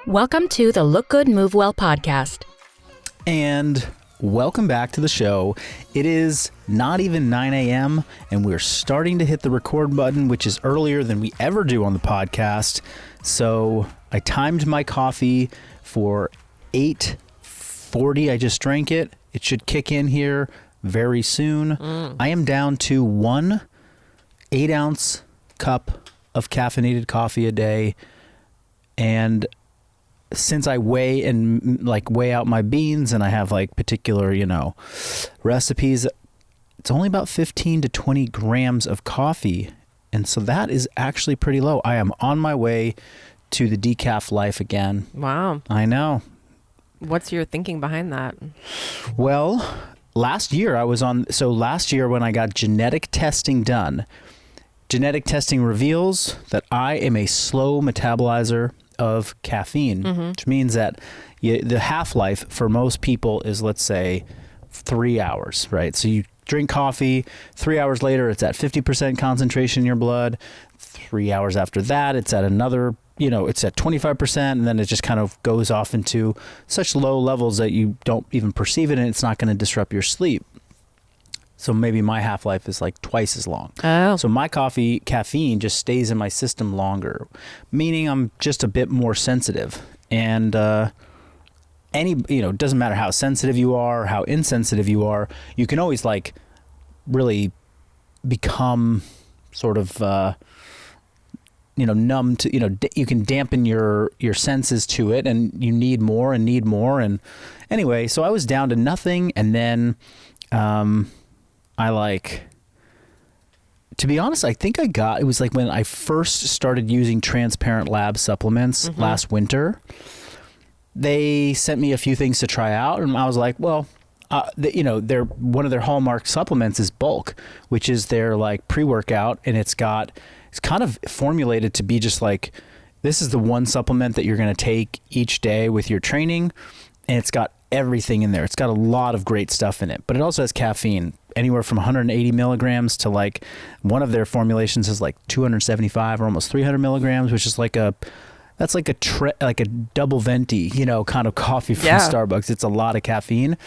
Welcome to the Look Good, Move Well podcast. And welcome back to the show. It is not even 9 a.m. and we're starting to hit the record button, which is earlier than we ever do on the podcast. So I timed my coffee for 8:40. I just drank it. It should kick in here very soon. I am down to 1 8-ounce cup of caffeinated coffee a day. And since I weigh out my beans and I have particular, recipes, it's only about 15 to 20 grams of coffee. And so that is actually pretty low. I am on my way to the decaf life again. Wow. I know. What's your thinking behind that? Well, last year when I got genetic testing done, genetic testing reveals that I am a slow metabolizer of caffeine, which means that the half-life for most people is, let's say, 3 hours, right? So you drink coffee, 3 hours later, it's at 50% concentration in your blood. 3 hours after that, it's at another, it's at 25%, and then it just kind of goes off into such low levels that you don't even perceive it, and it's not going to disrupt your sleep. So maybe my half-life is like twice as long. Oh. So my caffeine just stays in my system longer, meaning I'm just a bit more sensitive. And it doesn't matter how sensitive you are, how insensitive you are, you can always really become sort of numb to, you can dampen your senses to it, and you need more. And anyway, so I was down to nothing, and then to be honest, I think it was when I first started using Transparent Lab supplements last winter. They sent me a few things to try out, and I was like, well, one of their hallmark supplements is Bulk, which is their pre-workout, and it's kind of formulated to be just this is the one supplement that you're going to take each day with your training, and it's got everything in there. It's got a lot of great stuff in it, but it also has caffeine, anywhere from 180 milligrams to one of their formulations is 275 or almost 300 milligrams, which is that's like a double venti, kind of coffee from Starbucks. It's a lot of caffeine.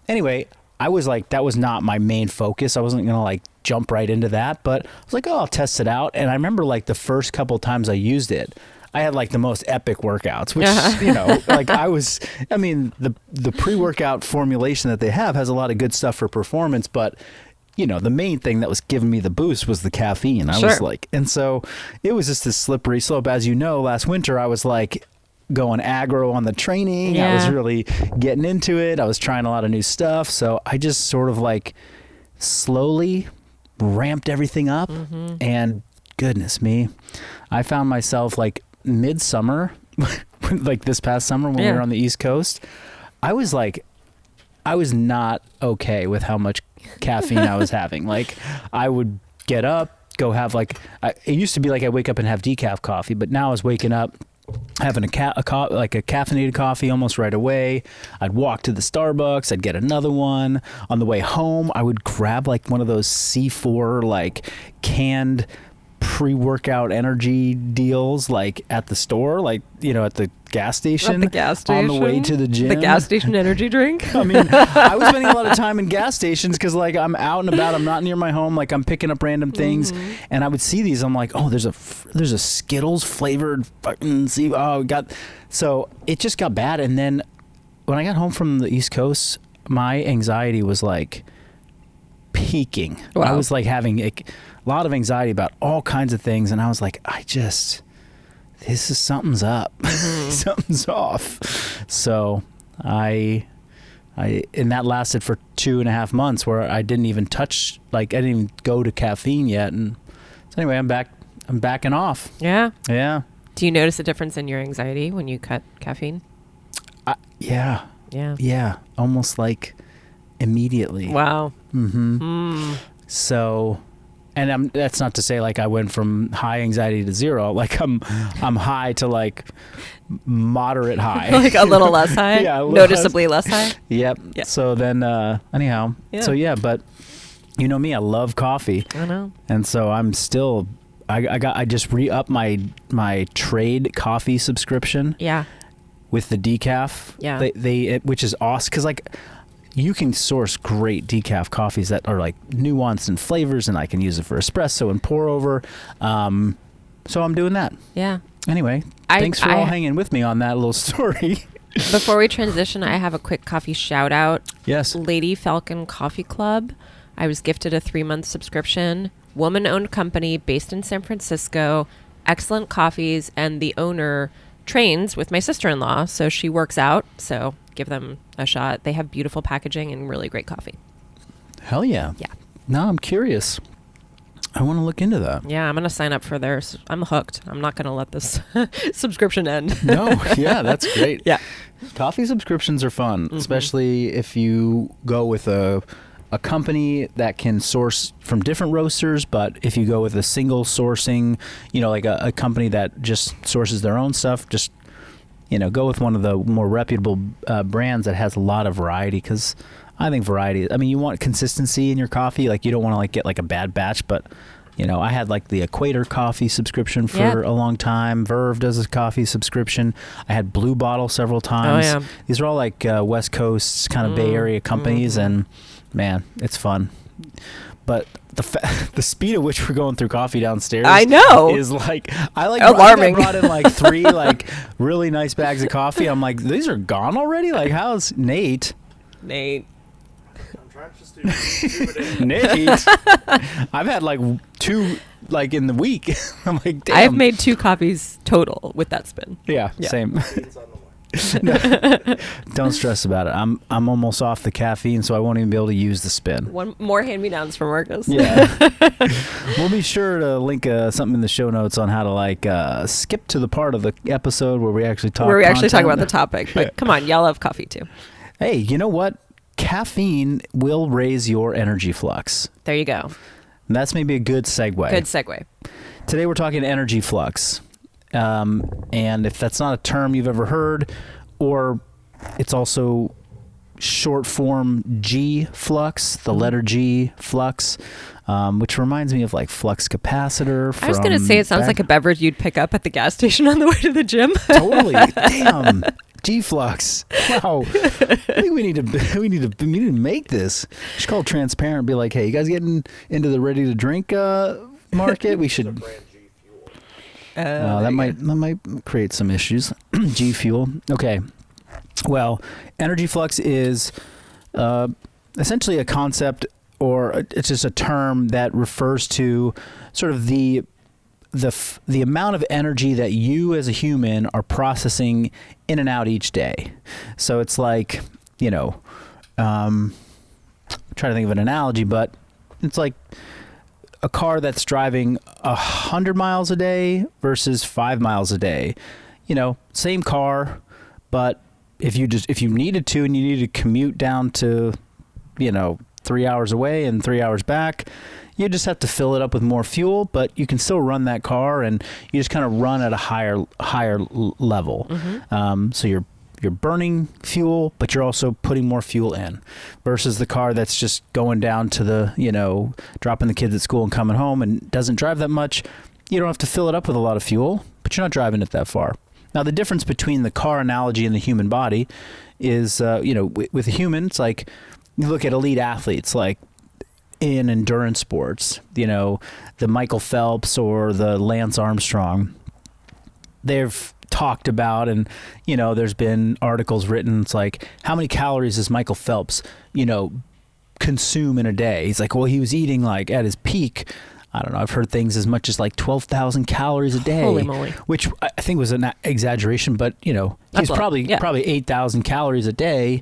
Anyway, I was that was not my main focus. I wasn't going to jump right into that, but I was I'll test it out. And I remember the first couple of times I used it, I had the most epic workouts, which, the pre-workout formulation that they have has a lot of good stuff for performance, but the main thing that was giving me the boost was the caffeine. I was and so it was just this slippery slope. As you know, last winter I was going aggro on the training. Yeah. I was really getting into it. I was trying a lot of new stuff. So I just sort of slowly ramped everything up, and goodness me, I found myself midsummer, this past summer when we were on the East Coast, I was not okay with how much caffeine I was having. I would get up, go have it used to be I wake up and have decaf coffee, but now I was waking up having a caffeinated coffee almost right away. I'd walk to the Starbucks, I'd get another one. On the way home, I would grab one of those C4 canned pre-workout energy deals at the store, at the gas station. At the gas station. On the way to the gym. The gas station energy drink. I mean, I was spending a lot of time in gas stations because I'm out and about. I'm not near my home. I'm picking up random things, and I would see these. I'm oh, there's a Skittles flavored fucking so it just got bad. And then when I got home from the East Coast, my anxiety was peaking. Wow. I was having a lot of anxiety about all kinds of things, and I was something's up. Something's off. So and that lasted for 2.5 months where I didn't even touch, I didn't even go to caffeine yet. And so anyway, I'm backing off. Yeah. Yeah. Do you notice a difference in your anxiety when you cut caffeine? Yeah. Yeah. Yeah. Almost immediately. Wow. So, and that's not to say I went from high anxiety to zero. I'm high to moderate high. A little less high? Yeah. Noticeably less high? Yep. Yeah. So then, anyhow. Yeah. So yeah, but you know me, I love coffee. I know. And so I'm still, I just re-upped my trade coffee subscription. Yeah. with the decaf. Yeah. Which is awesome because like you can source great decaf coffees that are like nuanced in flavors, and I can use it for espresso and pour over. So I'm doing that. Yeah. Anyway, thanks for all hanging with me on that little story. Before we transition, I have a quick coffee shout out. Yes. Lady Falcon Coffee Club. I was gifted a 3-month subscription. Woman-owned company based in San Francisco. Excellent coffees, and the owner trains with my sister-in-law, so she works out. So give them a shot. They have beautiful packaging and really great coffee. Hell yeah. Yeah. No, I'm curious. I want to look into that. Yeah, I'm going to sign up for theirs. I'm hooked. I'm not going to let this subscription end. No, yeah, that's great. Yeah. Coffee subscriptions are fun, especially if you go with a company that can source from different roasters, but if you go with a single sourcing, like a company that just sources their own stuff, just, go with one of the more reputable brands that has a lot of variety, because I think variety, you want consistency in your coffee. Like, you don't want to get like a bad batch, but I had like the Equator coffee subscription for a long time. Verve does a coffee subscription. I had Blue Bottle several times. Oh, yeah. These are all like West Coast kind of Bay Area companies, and man, it's fun. But the speed at which we're going through coffee downstairs, I know, is like alarming. I brought in like 3 like really nice bags of coffee. I'm like, these are gone already. Like, how's Nate? Nate, I've had like 2 like in the week. I'm like, damn. I've made 2 copies total with that spin. Yeah. Same. No, don't stress about it. I'm almost off the caffeine, so I won't even be able to use the spin. One more hand-me-downs from Marcus. Yeah. We'll be sure to link something in the show notes on how to like skip to the part of the episode where we actually talk about the topic. But come on, y'all love coffee too. Hey, you know what? Caffeine will raise your energy flux. There you go. And that's maybe a good segue. Good segue. Today we're talking energy flux. And if that's not a term you've ever heard, or it's also short form G flux, the letter G flux, which reminds me of like flux capacitor. I was going to say it sounds like a beverage you'd pick up at the gas station on the way to the gym. Totally. Damn. G flux. Wow. I think we need to make this. Just call transparent and be like, hey, you guys getting into the ready to drink market? We should. That might create some issues. G Fuel. Okay. Well, energy flux is essentially a concept, or it's just a term that refers to sort of the amount of energy that you as a human are processing in and out each day. So it's like, I'm trying to think of an analogy, but it's like a car that's driving 100 miles a day versus 5 miles a day. Same car, but if you needed to and you needed to commute down to, 3 hours away and 3 hours back, you just have to fill it up with more fuel, but you can still run that car, and you just kind of run at a higher level. So you're burning fuel, but you're also putting more fuel in, versus the car that's just going down to the, dropping the kids at school and coming home and doesn't drive that much. You don't have to fill it up with a lot of fuel, but you're not driving it that far. Now, the difference between the car analogy and the human body is, with a human, it's like you look at elite athletes, like in endurance sports, the Michael Phelps or the Lance Armstrong. They've talked about, and there's been articles written, it's like, how many calories does Michael Phelps consume in a day? He's like, well, he was eating like at his peak, I don't know, I've heard things as much as like 12,000 calories a day. Holy moly. Which I think was an exaggeration, but he's probably 8,000 calories a day,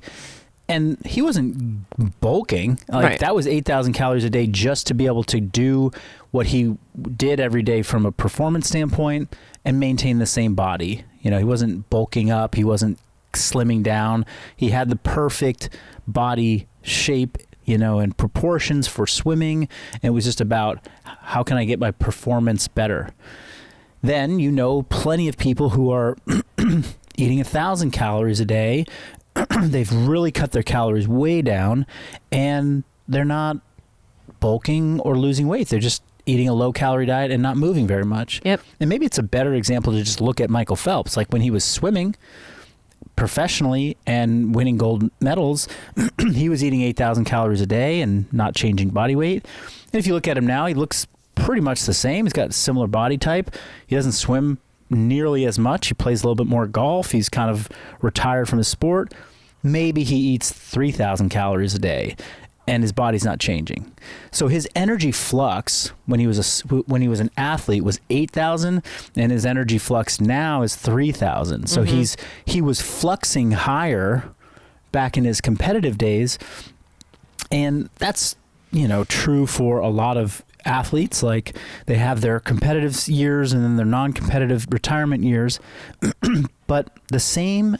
and he wasn't bulking. Like, that was 8,000 calories a day just to be able to do what he did every day from a performance standpoint and maintain the same body. He wasn't bulking up. He wasn't slimming down. He had the perfect body shape, and proportions for swimming. And it was just about, how can I get my performance better? Then, plenty of people who are eating 1,000 calories a day. They've really cut their calories way down, and they're not bulking or losing weight. They're just eating a low-calorie diet and not moving very much. Yep. And maybe it's a better example to just look at Michael Phelps. Like, when he was swimming, professionally and winning gold medals, he was eating 8,000 calories a day and not changing body weight. And if you look at him now, he looks pretty much the same. He's got a similar body type. He doesn't swim nearly as much. He plays a little bit more golf. He's kind of retired from his sport. Maybe he eats 3,000 calories a day and his body's not changing. So his energy flux when he was an athlete was 8,000, and his energy flux now is 3,000. So he was fluxing higher back in his competitive days, and that's true for a lot of athletes. Like, they have their competitive years and then their non-competitive retirement years. But the same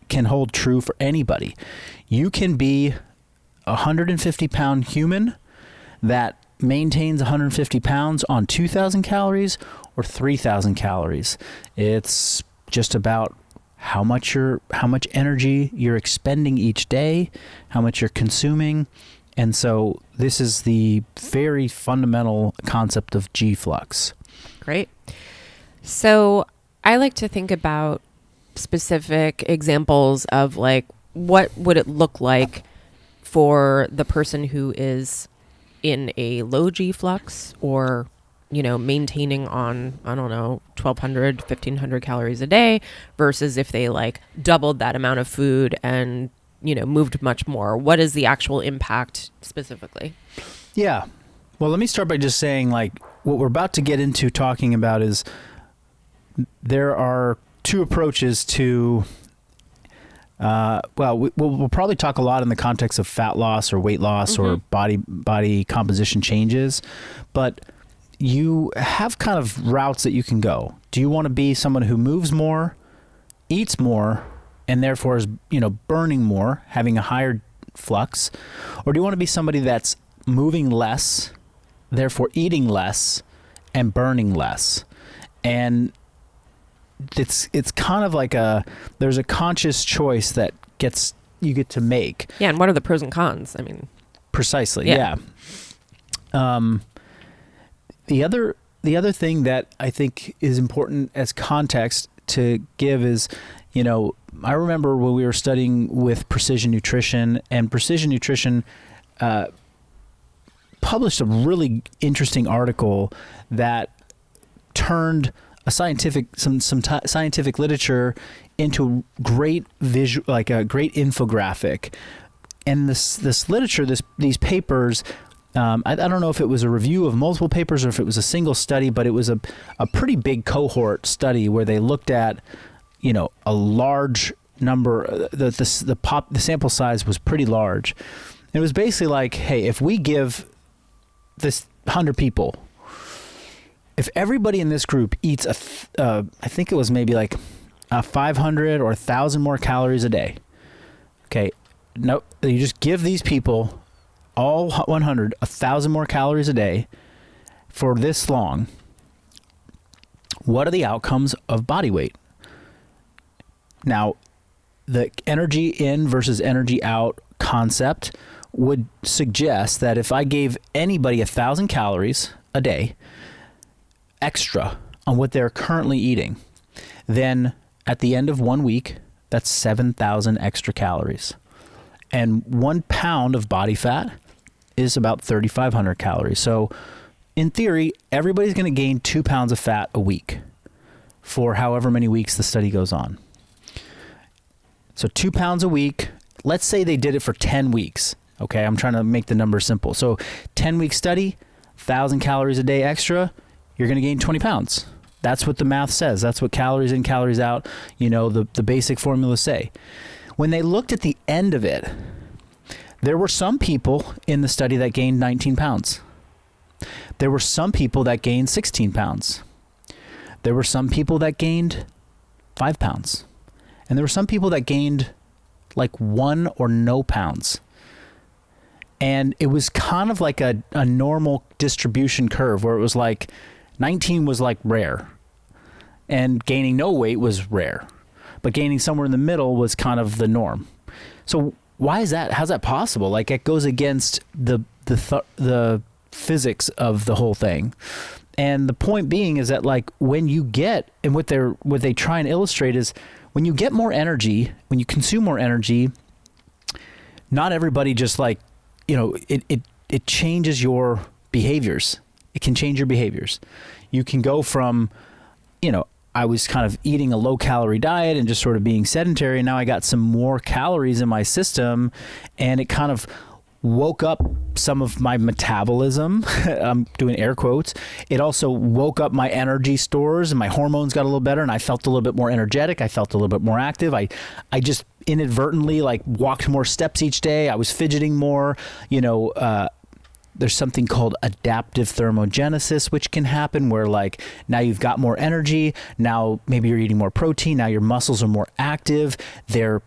can hold true for anybody. You can be a 150-pound human that maintains 150 pounds on 2,000 calories or 3,000 calories. It's just about how much energy you're expending each day, how much you're consuming. And so this is the very fundamental concept of G-Flux. Great. So I like to think about specific examples of, like, what would it look like for the person who is in a low G-Flux or, maintaining on, 1,200, 1,500 calories a day versus if they like doubled that amount of food and, moved much more. What is the actual impact specifically? Yeah. Well, let me start by just saying, like, what we're about to get into talking about is there are two approaches to we'll probably talk a lot in the context of fat loss or weight loss or body composition changes, but you have kind of routes that you can go. Do you want to be someone who moves more, eats more, and therefore is, burning more, having a higher flux? Or do you want to be somebody that's moving less, therefore eating less and burning less? And it's kind of like there's a conscious choice that you get to make. Yeah, and what are the pros and cons? I mean, precisely. Yeah. The other thing that I think is important as context to give is, I remember when we were studying with Precision Nutrition, and Precision Nutrition published a really interesting article that turned scientific literature into great visual, like a great infographic. And this literature, these papers, I don't know if it was a review of multiple papers or if it was a single study, but it was a pretty big cohort study where they looked at, a large number. The sample size was pretty large. It was basically like, hey, if we give this 100 people, if everybody in this group eats I think it was maybe like 500 or 1,000 more calories a day. Okay, no, you just give these people all 1,000 more calories a day for this long. What are the outcomes of body weight? Now, the energy in versus energy out concept would suggest that if I gave anybody 1,000 calories a day extra on what they're currently eating, then at the end of 1 week, that's 7,000 extra calories. And 1 pound of body fat is about 3,500 calories. So in theory, everybody's going to gain 2 pounds of fat a week for however many weeks the study goes on. So 2 pounds a week. Let's say they did it for 10 weeks. Okay, I'm trying to make the number simple. So 10-week study, 1,000 calories a day extra, you're going to gain 20 pounds. That's what the math says. That's what calories in, calories out, the basic formulas say. When they looked at the end of it, there were some people in the study that gained 19 pounds. There were some people that gained 16 pounds. There were some people that gained 5 pounds. And there were some people that gained like 1 or no pounds. And it was kind of like a normal distribution curve where it was like 19 was like rare and gaining no weight was rare, but gaining somewhere in the middle was kind of the norm. So why is that? How's that possible? Like, it goes against the physics of the whole thing. And the point being is that, like, when you get, and what they try and illustrate is when you get more energy, when you consume more energy, not everybody just like, it changes your behaviors. It can change your behaviors. You can go from, I was kind of eating a low calorie diet and just sort of being sedentary. And now I got some more calories in my system, and it kind of woke up some of my metabolism. I'm doing air quotes. It also woke up my energy stores, and my hormones got a little better, and I felt a little bit more energetic. I felt a little bit more active. I just inadvertently like walked more steps each day. I was fidgeting more, there's something called adaptive thermogenesis, which can happen where like now you've got more energy. Now maybe you're eating more protein. Now your muscles are more active. They're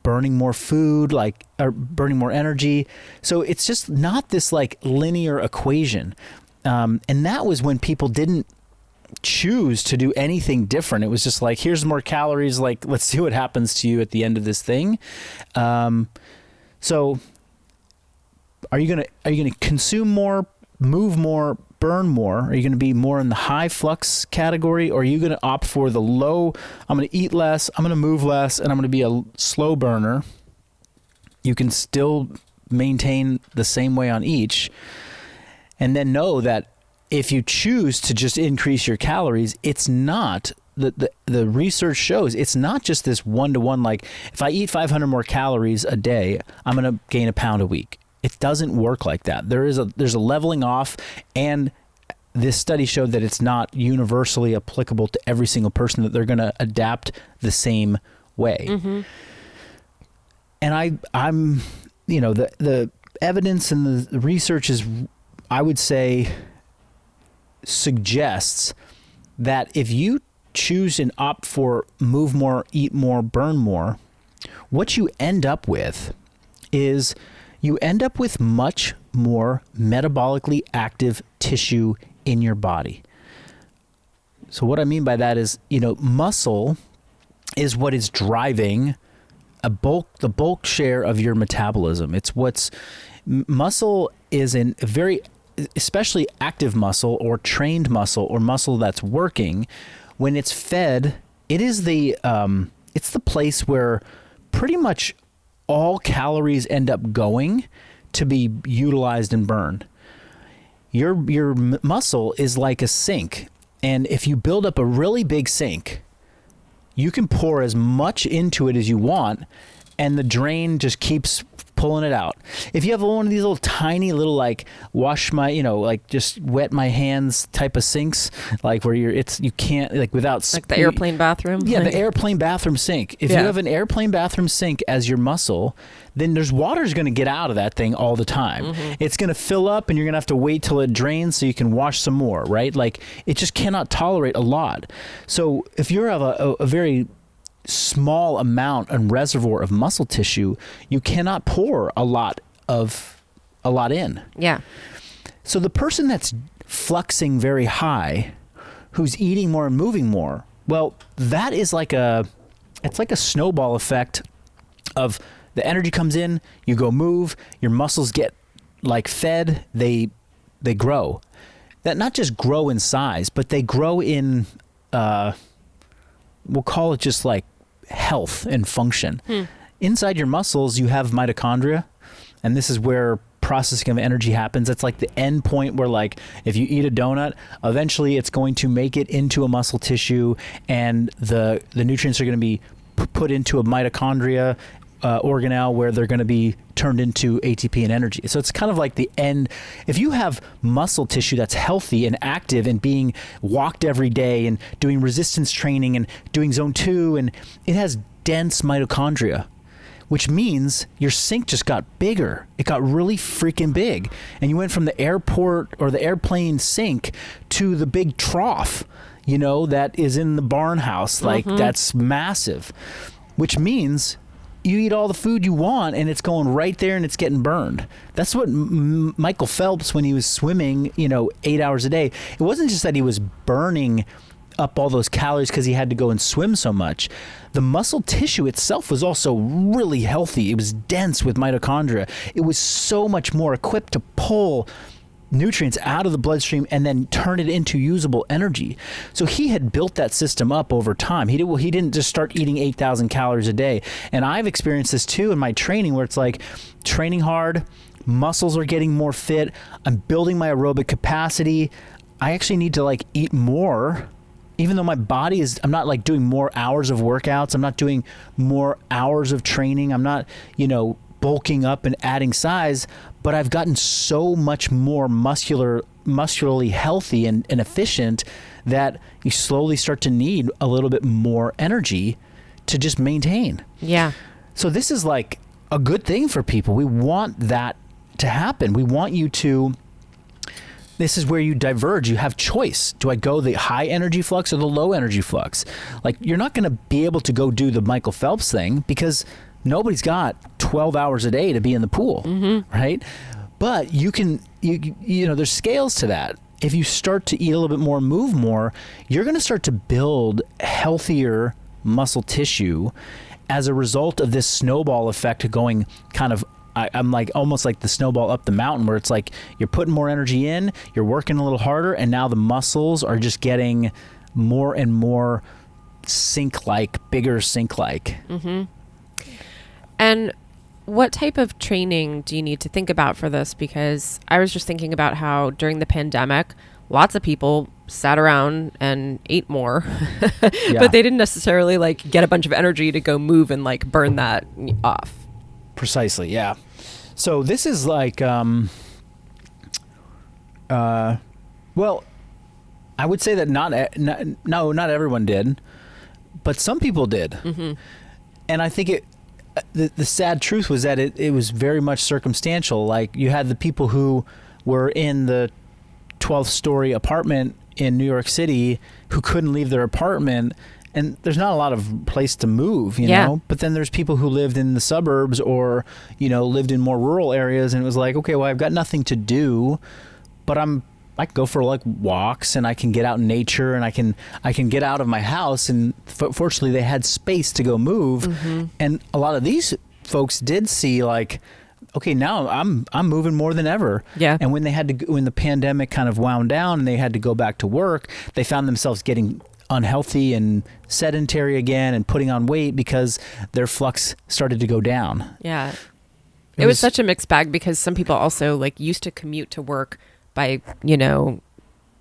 burning more food, or burning more energy. So it's just not this like linear equation. And that was when people didn't choose to do anything different. It was just like, here's more calories. Like, let's see what happens to you at the end of this thing. So are you gonna consume more, move more, burn more? Are you gonna be more in the high flux category, or are you gonna opt for the low? I'm gonna eat less, I'm gonna move less, and I'm gonna be a slow burner. You can still maintain the same way on each, and then know that if you choose to just increase your calories, it's not the research shows it's not just this one-to-one, like if I eat 500 more calories a day, I'm gonna gain a pound a week. It doesn't work like that. There's a leveling off, and this study showed that it's not universally applicable to every single person, that they're going to adapt the same way. Mm-hmm. And I'm the evidence and the research is, I would say, suggests that if you choose and opt for move more, eat more, burn more, what you end up with is you end up with much more metabolically active tissue in your body. So what I mean by that is, muscle is what is driving the bulk share of your metabolism. It's muscle is in a very, especially active muscle or trained muscle or muscle that's working. When it's fed, it is it's the place where pretty much all calories end up going to be utilized and burned. Your muscle is like a sink, and if you build up a really big sink, you can pour as much into it as you want, and the drain just keeps pulling it out. If you have one of these little tiny little like wash my, like just wet my hands type of sinks, like where you can't like without like the airplane bathroom. Yeah, the airplane bathroom sink. If you have an airplane bathroom sink as your muscle, then there's water's going to get out of that thing all the time. Mm-hmm. It's going to fill up, and you're going to have to wait till it drains so you can wash some more, right? Like it just cannot tolerate a lot. So if you have a very small amount and reservoir of muscle tissue, you cannot pour a lot in. Yeah. So the person that's fluxing very high, who's eating more and moving more, well, that is it's like a snowball effect of the energy comes in, you go move, your muscles get like fed, they grow. That not just grow in size, but they grow in we'll call it just like health and function. Inside your muscles, you have mitochondria, and this is where processing of energy happens. It's like the end point where, like, if you eat a donut, eventually it's going to make it into a muscle tissue, and the nutrients are going to be put into a mitochondria organelle where they're going to be turned into ATP and energy. So it's kind of like the end. If you have muscle tissue that's healthy and active and being walked every day and doing resistance training and doing zone 2, and it has dense mitochondria, which means your sink just got bigger. It got really freaking big. And you went from the airport or the airplane sink to the big trough, that is in the barn house. Like, that's massive, which means you eat all the food you want, and it's going right there, and it's getting burned. That's what Michael Phelps, when he was swimming, 8 hours a day, it wasn't just that he was burning up all those calories because he had to go and swim so much. The muscle tissue itself was also really healthy. It was dense with mitochondria. It was so much more equipped to pull nutrients out of the bloodstream and then turn it into usable energy. So he had built that system up over time. He didn't just start eating 8,000 calories a day. And I've experienced this too in my training, where it's like training hard, muscles are getting more fit, I'm building my aerobic capacity. I actually need to like eat more, even though my body is, I'm not like doing more hours of workouts. I'm not doing more hours of training. I'm not, bulking up and adding size, but I've gotten so much more muscularly healthy and efficient that you slowly start to need a little bit more energy to just maintain. Yeah. So this is like a good thing for people. We want that to happen. We want you to, this is where you diverge. You have choice. Do I go the high energy flux or the low energy flux? Like, you're not going to be able to go do the Michael Phelps thing because nobody's got 12 hours a day to be in the pool, right? But you can, there's scales to that. If you start to eat a little bit more, move more, you're going to start to build healthier muscle tissue as a result of this snowball effect going kind of, I'm like almost like the snowball up the mountain, where it's like you're putting more energy in, you're working a little harder, and now the muscles are just getting more and more bigger sink-like. Mm-hmm. And what type of training do you need to think about for this? Because I was just thinking about how during the pandemic, lots of people sat around and ate more, but they didn't necessarily like get a bunch of energy to go move and like burn that off. Precisely. Yeah. So this is like, well, I would say that not everyone did, but some people did. Mm-hmm. And I think the sad truth was that it was very much circumstantial. Like, you had the people who were in the 12th story apartment in New York City who couldn't leave their apartment, and there's not a lot of place to move, you know, but then there's people who lived in the suburbs or, lived in more rural areas, and it was like, okay, well, I've got nothing to do, but I can go for like walks, and I can get out in nature, and I can get out of my house. And fortunately they had space to go move. Mm-hmm. And a lot of these folks did see like, okay, now I'm moving more than ever. Yeah. And when when the pandemic kind of wound down and they had to go back to work, they found themselves getting unhealthy and sedentary again and putting on weight because their flux started to go down. Yeah. It was such a mixed bag, because some people also like used to commute to work by,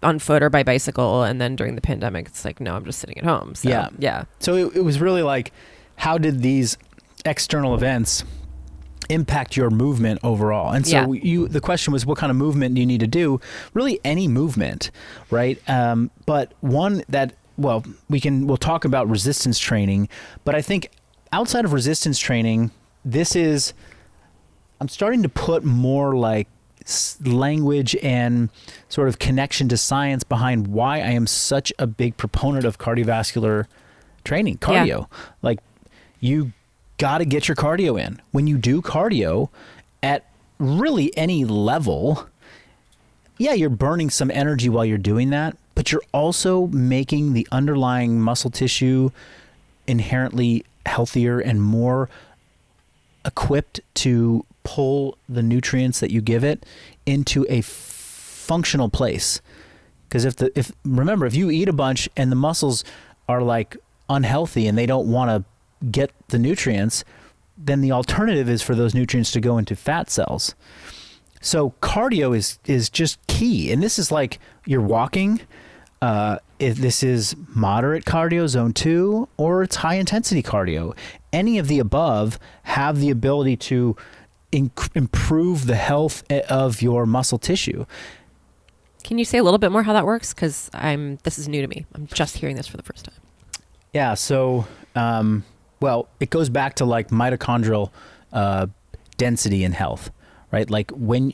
on foot or by bicycle. And then during the pandemic, it's like, no, I'm just sitting at home. So, yeah. So it was really like, how did these external events impact your movement overall? And so the question was, what kind of movement do you need to do? Really any movement, right? But one that, well, we'll talk about resistance training, but I think outside of resistance training, I'm starting to put more like language and sort of connection to science behind why I am such a big proponent of cardiovascular training, cardio. Like, you got to get your cardio in. When you do cardio at really any level, you're burning some energy while you're doing that, but you're also making the underlying muscle tissue inherently healthier and more equipped to pull the nutrients that you give it into a functional place. Because if you eat a bunch and the muscles are like unhealthy and they don't want to get the nutrients, then the alternative is for those nutrients to go into fat cells. So cardio is just key. And this is like you're walking, if this is moderate cardio, zone 2, or it's high intensity cardio. Any of the above have the ability to improve the health of your muscle tissue. Can you say a little bit more how that works? Because this is new to me. I'm just hearing this for the first time. Yeah. So, it goes back to like mitochondrial density in health, right? Like when,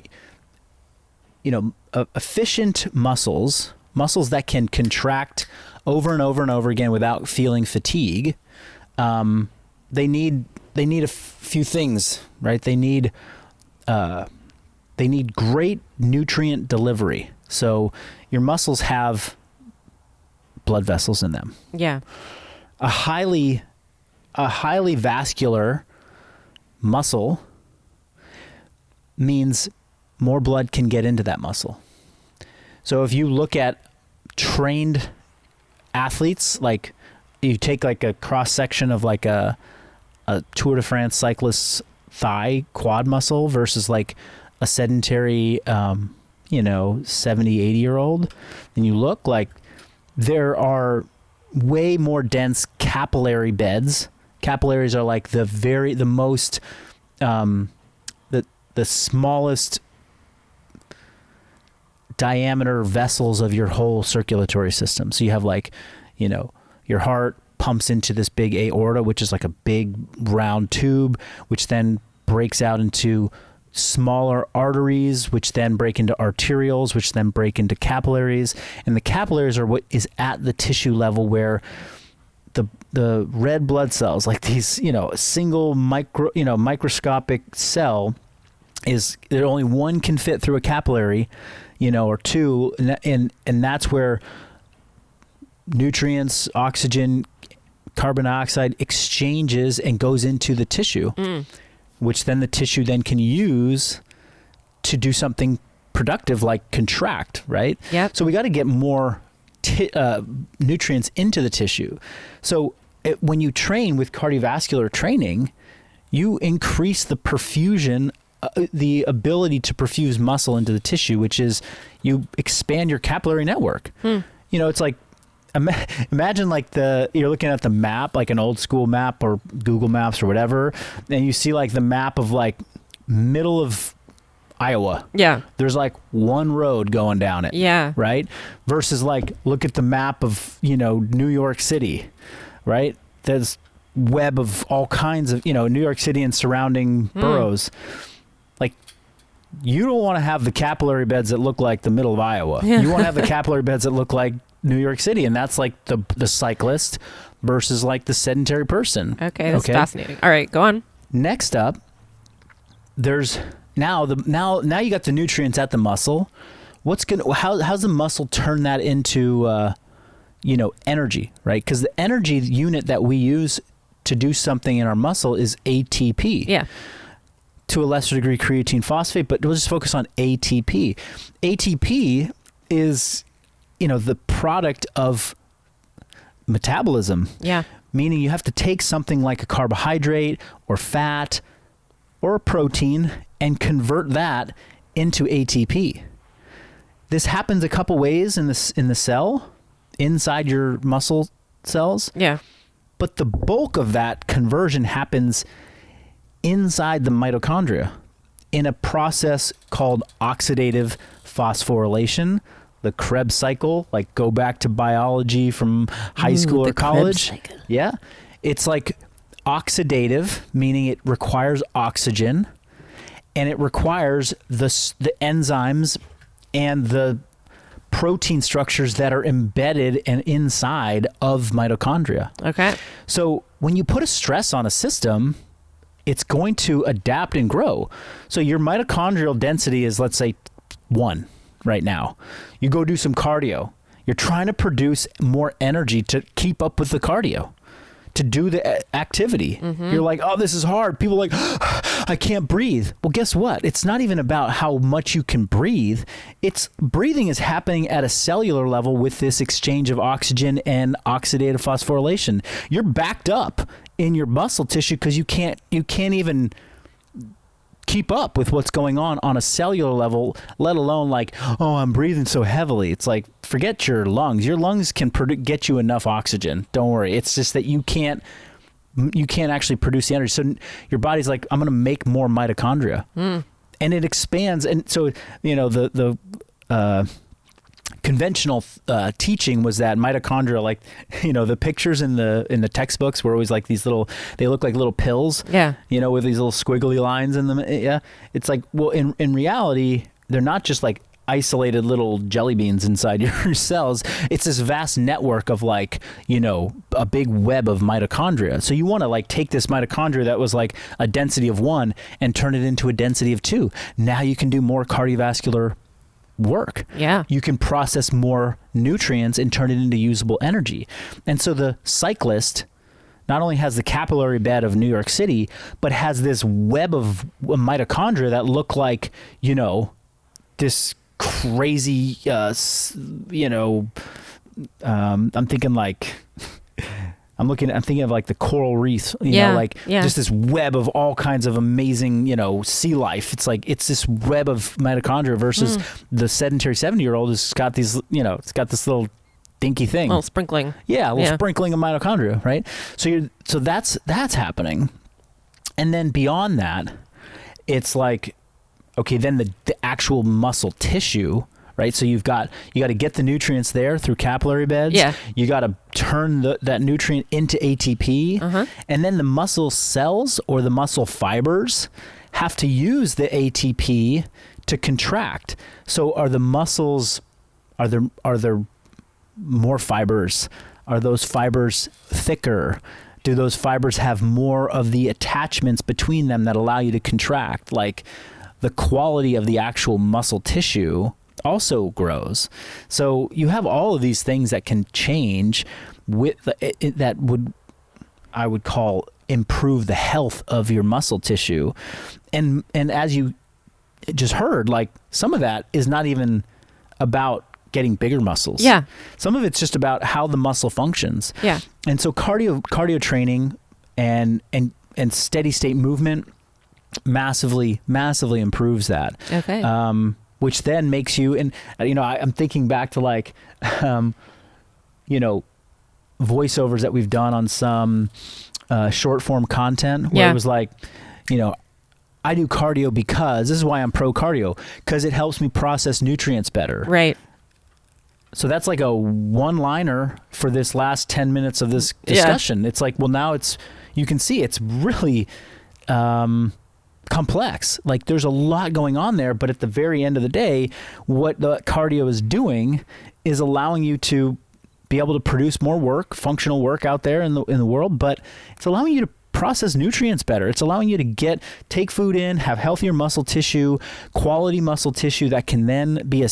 efficient muscles that can contract over and over and over again without feeling fatigue, they need a few things, right? They need great nutrient delivery. So your muscles have blood vessels in them. Yeah. A highly vascular muscle means more blood can get into that muscle. So if you look at trained athletes, like you take like a cross section of like a Tour de France cyclist's thigh quad muscle versus like a sedentary 70, 80-year-old, and you look like there are way more dense capillary beds. Capillaries are like the smallest diameter vessels of your whole circulatory system. So you have like, your heart pumps into this big aorta, which is like a big round tube, which then breaks out into smaller arteries, which then break into arterioles, which then break into capillaries. And the capillaries are what is at the tissue level where the red blood cells, like these, a single microscopic cell is there, only one can fit through a capillary, or two. And that's where nutrients, oxygen, carbon dioxide exchanges and goes into the tissue, which then the tissue then can use to do something productive like contract, right? Yep. So we got to get more nutrients into the tissue. So when you train with cardiovascular training, you increase the perfusion, the ability to perfuse muscle into the tissue, which is you expand your capillary network. It's like, imagine like you're looking at the map, like an old school map or Google Maps or whatever, and you see like the map of like middle of Iowa. Yeah. There's like one road going down it. Yeah. Right? Versus like, look at the map of, New York City, right? There's web of all kinds of, New York City and surrounding boroughs. Like, you don't want to have the capillary beds that look like the middle of Iowa. Yeah. You want to have the capillary beds that look like New York City, and that's like the cyclist versus like the sedentary person. Okay, that's fascinating. All right, go on. Next up, there's now you got the nutrients at the muscle. How's the muscle turn that into energy, right? Because the energy unit that we use to do something in our muscle is ATP. Yeah. To a lesser degree, creatine phosphate, but we'll just focus on ATP. ATP is the product of metabolism. Yeah. Meaning you have to take something like a carbohydrate or fat or a protein and convert that into ATP. This happens a couple ways in the cell, inside your muscle cells. Yeah. But the bulk of that conversion happens inside the mitochondria in a process called oxidative phosphorylation. The Krebs cycle, like go back to biology from high school or college. Yeah. It's like oxidative, meaning it requires oxygen, and it requires the enzymes and the protein structures that are embedded and inside of mitochondria. Okay. So when you put a stress on a system, it's going to adapt and grow. So your mitochondrial density is, let's say, 1 right now. You go do some cardio. You're trying to produce more energy to keep up with the cardio, to do the activity. You're like, oh, this is hard. People are like, I can't breathe. Well, guess what? It's not even about how much you can breathe. It's breathing is happening at a cellular level with this exchange of oxygen and oxidative phosphorylation. You're backed up in your muscle tissue because you can't even keep up with what's going on a cellular level, let alone like, oh, I'm breathing so heavily. It's like, forget your lungs. Your lungs can get you enough oxygen. Don't worry. It's just that you can't actually produce the energy. So your body's like, I'm going to make more mitochondria. And it expands. And so, the conventional teaching was that mitochondria, like, the pictures in the textbooks were always like these they look like little pills, with these little squiggly lines in them. Yeah. It's like, well, in reality, they're not just like isolated little jelly beans inside your cells. It's this vast network of like, a big web of mitochondria. So you want to like take this mitochondria that was like a density of 1 and turn it into a density of 2. Now you can do more cardiovascular work. Yeah. You can process more nutrients and turn it into usable energy. And so the cyclist not only has the capillary bed of New York City, but has this web of mitochondria that look like, this crazy, I'm thinking like, I'm thinking of like the coral reef, just this web of all kinds of amazing, sea life. It's like, it's this web of mitochondria versus the sedentary 70-year-old who's got these, it's got this little dinky thing. A little sprinkling. Yeah, a little sprinkling of mitochondria, right? So that's happening. And then beyond that, it's like, okay, then the actual muscle tissue, right? So you got to get the nutrients there through capillary beds. Yeah. You got to turn that nutrient into ATP. And then the muscle cells or the muscle fibers have to use the ATP to contract. So are the muscles, are there more fibers? Are those fibers thicker? Do those fibers have more of the attachments between them that allow you to contract? Like, the quality of the actual muscle tissue also grows. So you have all of these things that can change that I would call improve the health of your muscle tissue. And as you just heard, like, some of that is not even about getting bigger muscles. Yeah. Some of it's just about how the muscle functions. Yeah. And so cardio training and steady state movement massively improves that. Okay. Which then makes you, and I'm thinking back to like, voiceovers that we've done on some short form content where it was like, I do cardio because this is why I'm pro cardio, because it helps me process nutrients better. Right. So that's like a one-liner for this last 10 minutes of this discussion. It's like, well, now you can see it's really complex. Like, there's a lot going on there, but at the very end of the day, what the cardio is doing is allowing you to be able to produce more work, functional work out there in the world, but it's allowing you to process nutrients better. It's allowing you to take food in, have healthier muscle tissue, quality muscle tissue that can then be a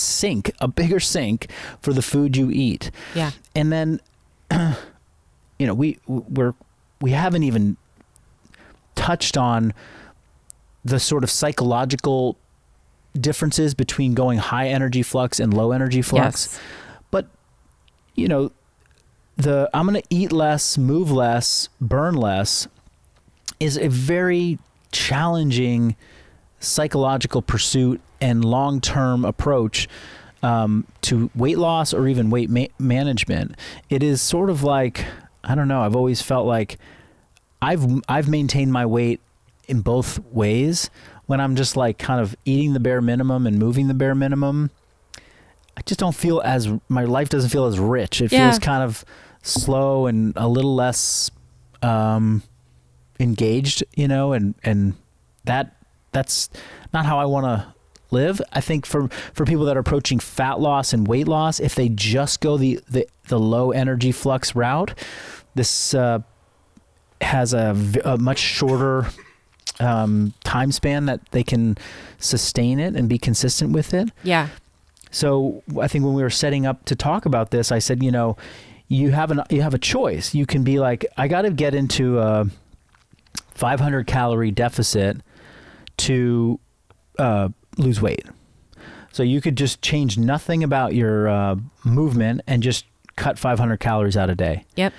bigger sink for the food you eat. Yeah. And then, we haven't even touched on the sort of psychological differences between going high energy flux and low energy flux. Yes. But, I'm going to eat less, move less, burn less is a very challenging psychological pursuit and long-term approach to weight loss or even weight management. It is sort of like, I don't know, I've always felt like I've maintained my weight in both ways. When I'm just like kind of eating the bare minimum and moving the bare minimum, I just don't feel my life doesn't feel as rich. It feels kind of slow and a little less engaged, and that's not how I want to live. I think for people that are approaching fat loss and weight loss, if they just go the low energy flux route, this has a much shorter time span that they can sustain it and be consistent with it. Yeah. So I think when we were setting up to talk about this, I said, you have a choice. You can be like, I got to get into a 500 calorie deficit to lose weight. So you could just change nothing about your movement and just cut 500 calories out a day. Yep.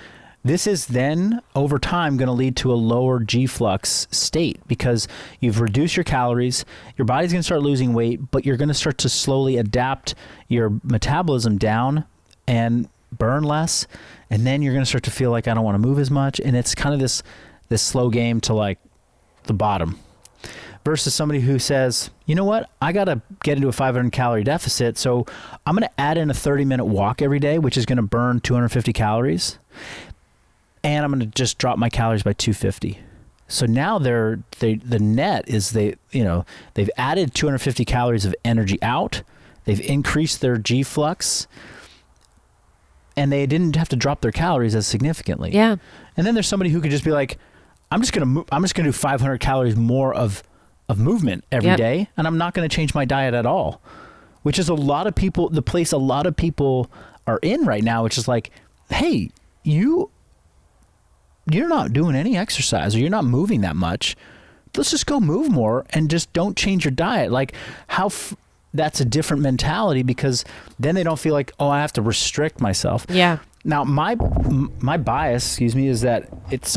This is then, over time, going to lead to a lower G-flux state because you've reduced your calories, your body's going to start losing weight, but you're going to start to slowly adapt your metabolism down and burn less, and then you're going to start to feel like I don't want to move as much, and it's kind of this slow game to like the bottom. Versus somebody who says, you know what, I got to get into a 500 calorie deficit, so I'm going to add in a 30-minute walk every day, which is going to burn 250 calories. And I'm going to just drop my calories by 250. So now the net is they've added 250 calories of energy out. They've increased their G-flux. And they didn't have to drop their calories as significantly. Yeah. And then there's somebody who could just be like, I'm just going to do 500 calories more of movement every day, and I'm not going to change my diet at all. Which is the place a lot of people are in right now, which is like, hey, you're not doing any exercise or you're not moving that much. Let's just go move more and just don't change your diet. Like that's a different mentality, because then they don't feel like, oh, I have to restrict myself. Yeah. Now, my bias, is that it's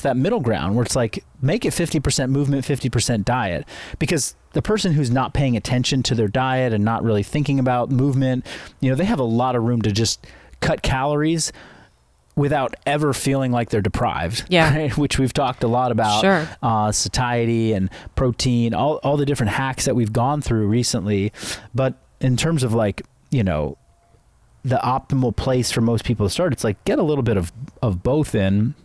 that middle ground where it's like, make it 50% movement, 50% diet, because the person who's not paying attention to their diet and not really thinking about movement, they have a lot of room to just cut calories without ever feeling like they're deprived. Yeah. Right? Which we've talked a lot about. Sure. Satiety and protein, all the different hacks that we've gone through recently. But in terms of like, the optimal place for most people to start, it's like, get a little bit of both in.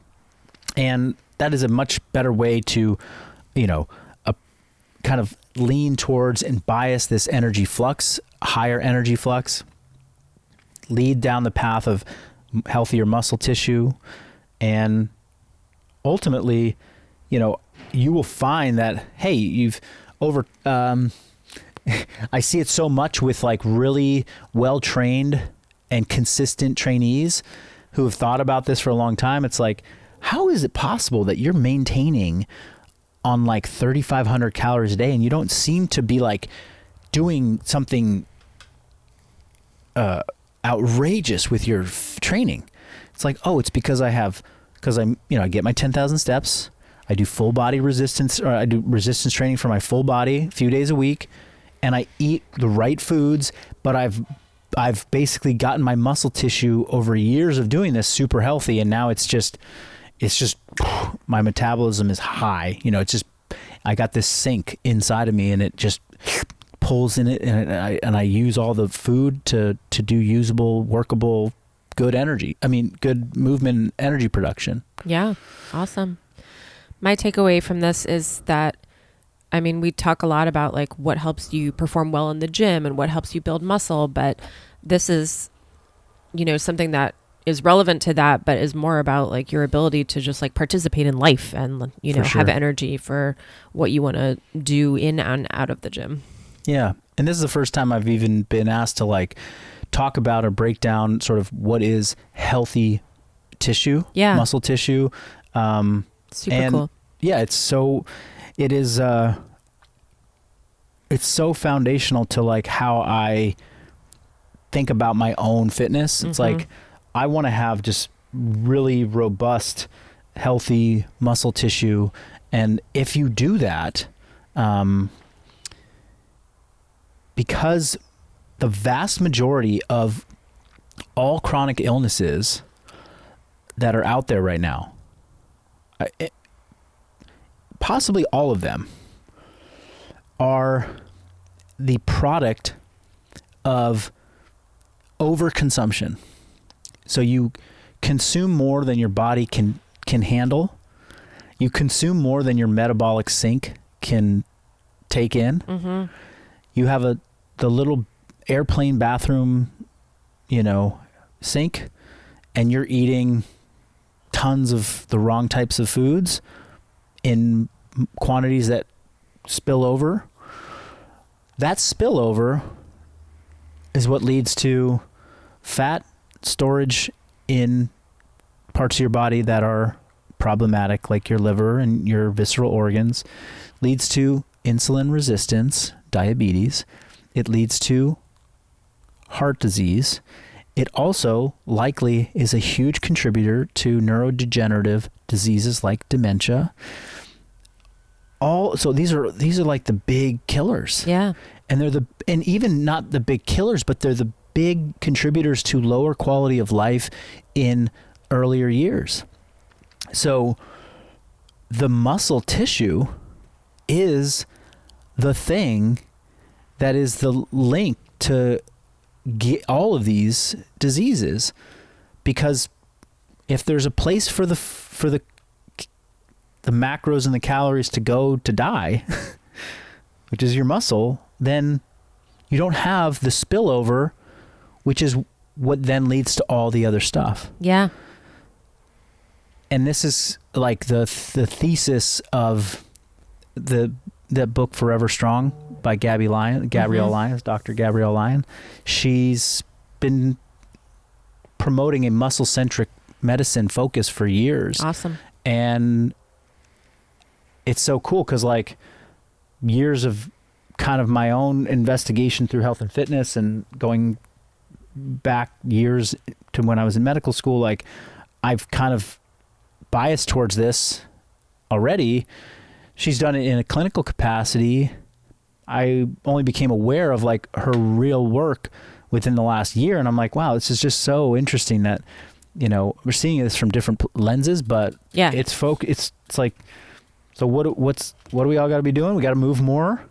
And that is a much better way to, kind of lean towards and bias this energy flux, higher energy flux, lead down the path of healthier muscle tissue. And ultimately, you will find that, hey, you've I see it so much with like really well-trained and consistent trainees who have thought about this for a long time. It's like, how is it possible that you're maintaining on like 3,500 calories a day and you don't seem to be like doing something outrageous with your training? It's like, oh, it's because I get my 10,000 steps. I do full body resistance, or I do resistance training for my full body a few days a week, and I eat the right foods, but I've basically gotten my muscle tissue over years of doing this super healthy, and now it's just my metabolism is high. It's just, I got this sink inside of me, and it just pulls in it, and I use all the food to do usable, workable, good movement energy production. Yeah. Awesome. My takeaway from this is that, we talk a lot about like what helps you perform well in the gym and what helps you build muscle, but this is, something that is relevant to that, but is more about like your ability to just like participate in life and, Sure. have energy for what you want to do in and out of the gym. Yeah. And this is the first time I've even been asked to like talk about or break down sort of what is healthy tissue, muscle tissue. Super cool. Yeah, it's so foundational to like how I think about my own fitness. It's like, I want to have just really robust, healthy muscle tissue. And if you do that, because the vast majority of all chronic illnesses that are out there right now, possibly all of them, are the product of overconsumption. So you consume more than your body can handle. You consume more than your metabolic sink can take in. Mm-hmm. You have the little airplane bathroom, sink, and you're eating tons of the wrong types of foods in quantities that spill over. That spillover is what leads to fat storage in parts of your body that are problematic, like your liver and your visceral organs, leads to insulin resistance, diabetes. It leads to heart disease. It also likely is a huge contributor to neurodegenerative diseases like dementia. So these are like the big killers. Yeah. And and even not the big killers, but they're the big contributors to lower quality of life in earlier years. So the muscle tissue is the thing that is the link to get all of these diseases, because if there's a place for the macros and the calories to go to die, which is your muscle, then you don't have the spillover, which is what then leads to all the other stuff. Yeah. And this is like the thesis of the book Forever Strong by Gabrielle Lyons, Dr. Gabrielle Lyons. She's been promoting a muscle-centric medicine focus for years. Awesome. And it's so cool because like years of kind of my own investigation through health and fitness and going back years to when I was in medical school, like I've kind of biased towards this already. She's done it in a clinical capacity. I only became aware of like her real work within the last year. And I'm like, wow, this is just so interesting that, you know, we're seeing this from different lenses, but yeah, it's like, so what do we all got to be doing? We got to move more.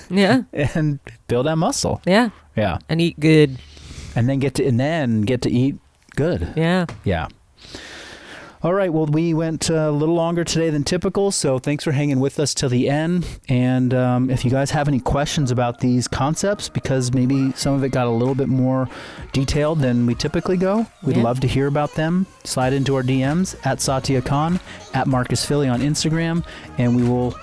Yeah. And build that muscle. Yeah. Yeah. And eat good. And then get to eat good. Yeah. Yeah. All right. Well, we went a little longer today than typical, so thanks for hanging with us till the end. And if you guys have any questions about these concepts, because maybe some of it got a little bit more detailed than we typically go, we'd love to hear about them. Slide into our DMs at Satya Khan, at Marcus Philly on Instagram, and we will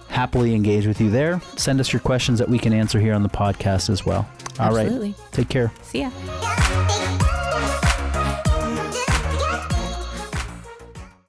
happily engage with you there. Send us your questions that we can answer here on the podcast as well. All Absolutely. right. Take care. See ya.